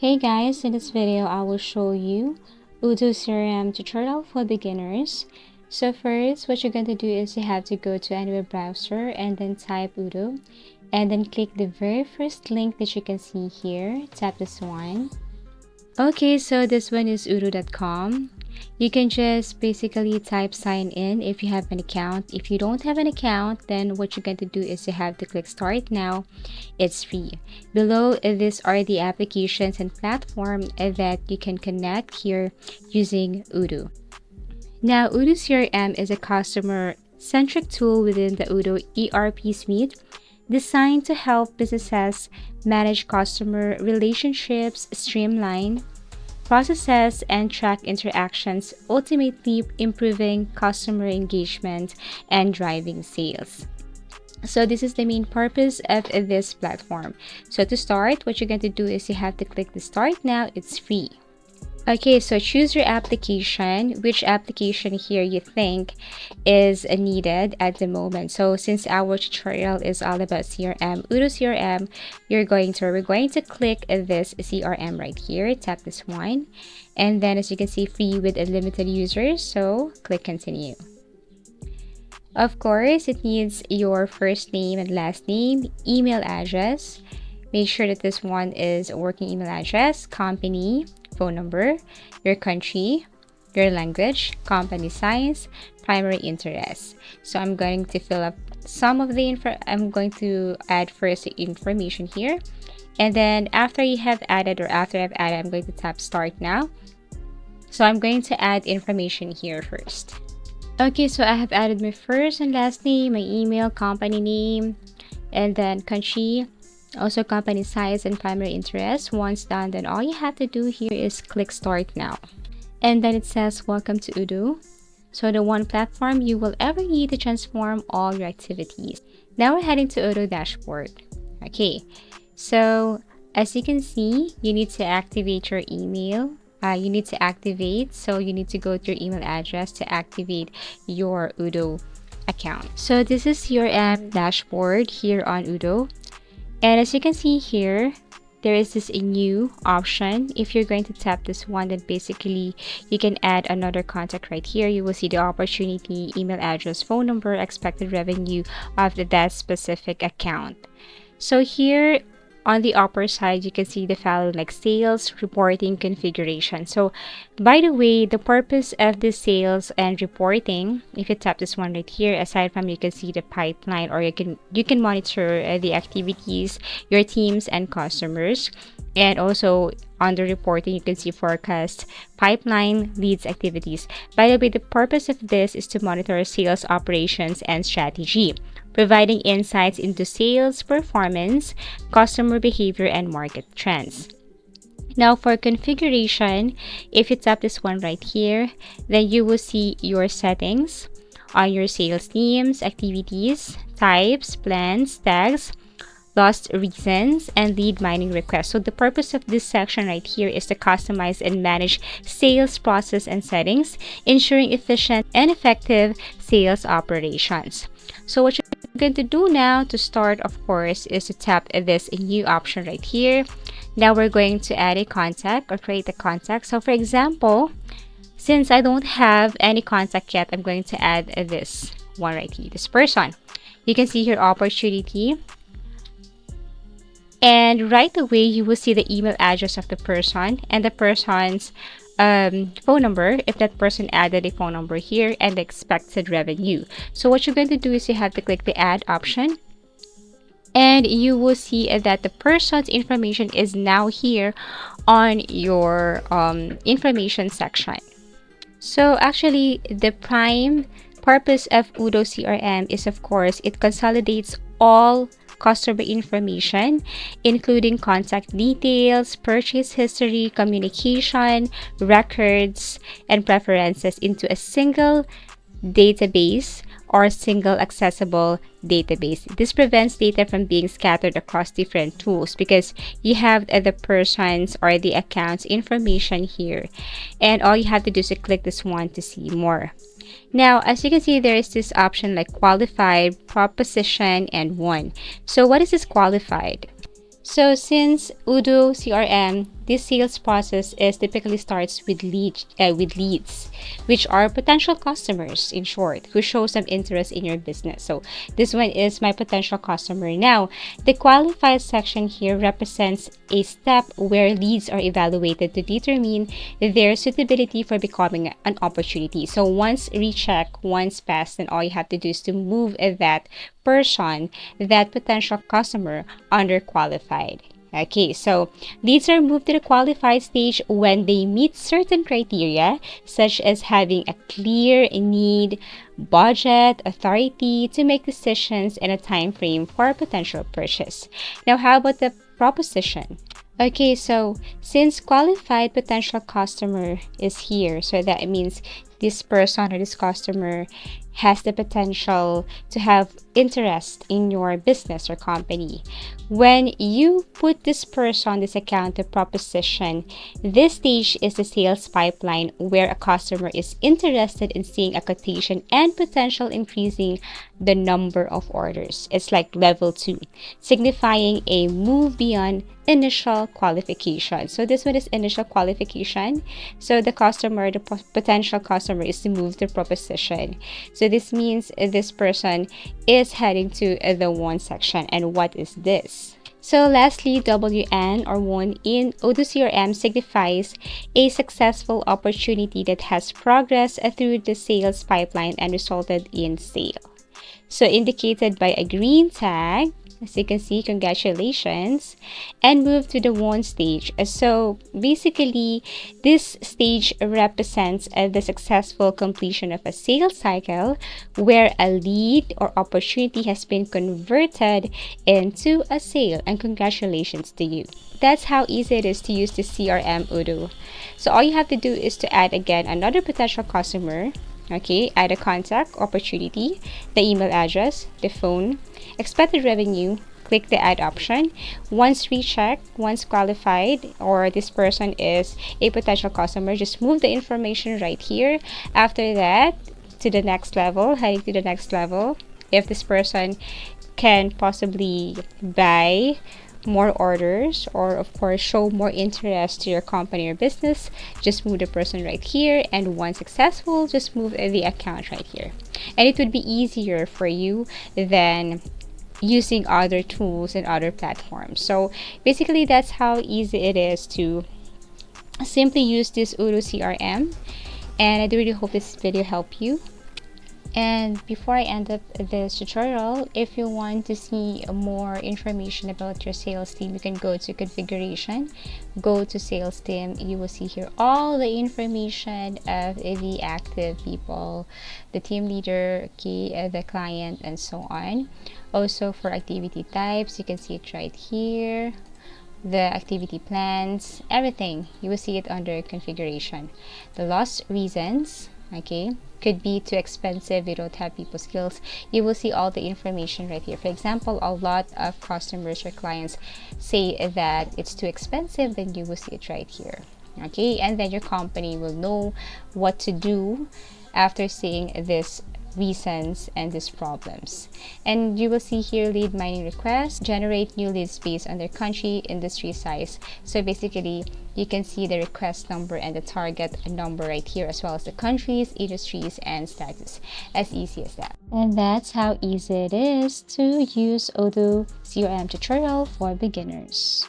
Hey guys, in this video I will show you Odoo CRM tutorial for beginners. So first, what you're going to do is you have to go to any web browser and then type Odoo and then click the very first link that you can see here. Tap this one. Okay, so this one is odoo.com. You can just basically type sign in if you have an account. If you don't have an account, then what you're going to do is you have to click start now. It's free. Below, these are the applications and platform that you can connect here using Odoo. Now, Odoo CRM is a customer-centric tool within the Odoo ERP suite designed to help businesses manage customer relationships, streamline processes, and track interactions, ultimately improving customer engagement and driving sales. So this is the main purpose of this platform. So to start, what you're going to do is you have to click the start now. It's free. Okay, so choose your application, which application here you think is needed at the moment. So since our tutorial is all about CRM, Odoo CRM, we're going to click this CRM right here, tap this one, and then as you can see, free with unlimited users, so click continue. Of course, it needs your first name and last name, email address. Make sure that this one is a working email address, company, phone number, your country, your language, company size, primary interest. So I'm going to fill up some of the I'm going to add first the information here, and then after you have added, or after I've added, I'm going to tap start now. So I'm going to add information here first. Okay, so I have added my first and last name, my email, company name, and then country, also company size and primary interest. Once done, then all you have to do here is click start now, and then it says welcome to Odoo, so the one platform you will ever need to transform all your activities. Now we're heading to Odoo dashboard. Okay, so as you can see, you need to activate your email. So you need to go to your email address to activate your Odoo account. So this is your dashboard here on Odoo. And as you can see here, there is this new option. If you're going to tap this one, then basically you can add another contact right here. You will see the opportunity, email address, phone number, expected revenue of that specific account. So here on the upper side, you can see the following like sales, reporting, configuration. So by the way, the purpose of the sales and reporting, if you tap this one right here, aside from you can see the pipeline, or you can monitor the activities, your teams and customers. And also under reporting, you can see forecast, pipeline, leads, activities. By the way, the purpose of this is to monitor sales operations and strategy, providing insights into sales performance, customer behavior, and market trends. Now for configuration, if you tap this one right here, then you will see your settings on your sales teams, activities, types, plans, tags, lost reasons, and lead mining requests. So the purpose of this section right here is to customize and manage sales process and settings, ensuring efficient and effective sales operations. So what you're going to do now to start, of course, is to tap this new option right here. Now we're going to add a contact or create a contact. So for example, since I don't have any contact yet, I'm going to add this one right here, this person. You can see here opportunity, and right away you will see the email address of the person and the person's phone number, if that person added a phone number here, and the expected revenue. So what you're going to do is you have to click the add option, and you will see that the person's information is now here on your information section. So actually, the prime purpose of Odoo CRM is, of course, it consolidates all customer information, including contact details, purchase history, communication, records, and preferences into a single database or single accessible database. This prevents data from being scattered across different tools because you have the person's or the account's information here, and all you have to do is click this one to see more. Now, as you can see, there is this option like qualified, proposition, and one. So what is this qualified? So since Odoo CRM, this sales process is typically starts with leads, which are potential customers in short, who show some interest in your business. So this one is my potential customer. Now, the qualified section here represents a step where leads are evaluated to determine their suitability for becoming an opportunity. So once recheck, once passed, then all you have to do is to move that person, that potential customer, under qualified. Okay, so leads are moved to the qualified stage when they meet certain criteria, such as having a clear need, budget, authority to make decisions, and a time frame for a potential purchase. Now, how about the proposition? Okay, so since qualified potential customer is here, so that means this person or this customer has the potential to have interest in your business or company. When you put this person, this account to proposition, this stage is the sales pipeline where a customer is interested in seeing a quotation and potential increasing the number of orders. It's like level 2, signifying a move beyond initial qualification. So this one is initial qualification. So the customer, the potential customer, is to move to proposition. So this means this person is heading to the one section. And what is this? So lastly, WN or one in Odoo CRM signifies a successful opportunity that has progressed through the sales pipeline and resulted in sale. So indicated by a green tag, as you can see, congratulations, and move to the one stage. So basically, this stage represents the successful completion of a sales cycle where a lead or opportunity has been converted into a sale, and congratulations to you. That's how easy it is to use the CRM Odoo. So all you have to do is to add again another potential customer. Okay, add a contact, opportunity, the email address, the phone, expected revenue, click the add option. Once rechecked, once qualified, or this person is a potential customer, just move the information right here. After that, to the next level, heading to the next level. If this person can possibly buy more orders or of course show more interest to your company or business, just move the person right here, and once successful, just move the account right here, and it would be easier for you than using other tools and other platforms. So basically that's how easy it is to simply use this Odoo CRM, and I do really hope this video helped you. And before I end up this tutorial, if you want to see more information about your sales team, you can go to configuration, go to sales team. You will see here all the information of the active people, the team leader, okay, the client, and so on. Also for activity types, you can see it right here, the activity plans, everything. You will see it under configuration. The lost reasons, okay, could be too expensive, you don't have people skills. You will see all the information right here. For example, a lot of customers or clients say that it's too expensive, then you will see it right here. Okay, and then your company will know what to do after seeing this reasons and these problems. And you will see here lead mining requests, generate new leads based on their country, industry, size. So basically you can see the request number and the target number right here, as well as the countries, industries, and status. As easy as that. And that's how easy it is to use Odoo CRM tutorial for beginners.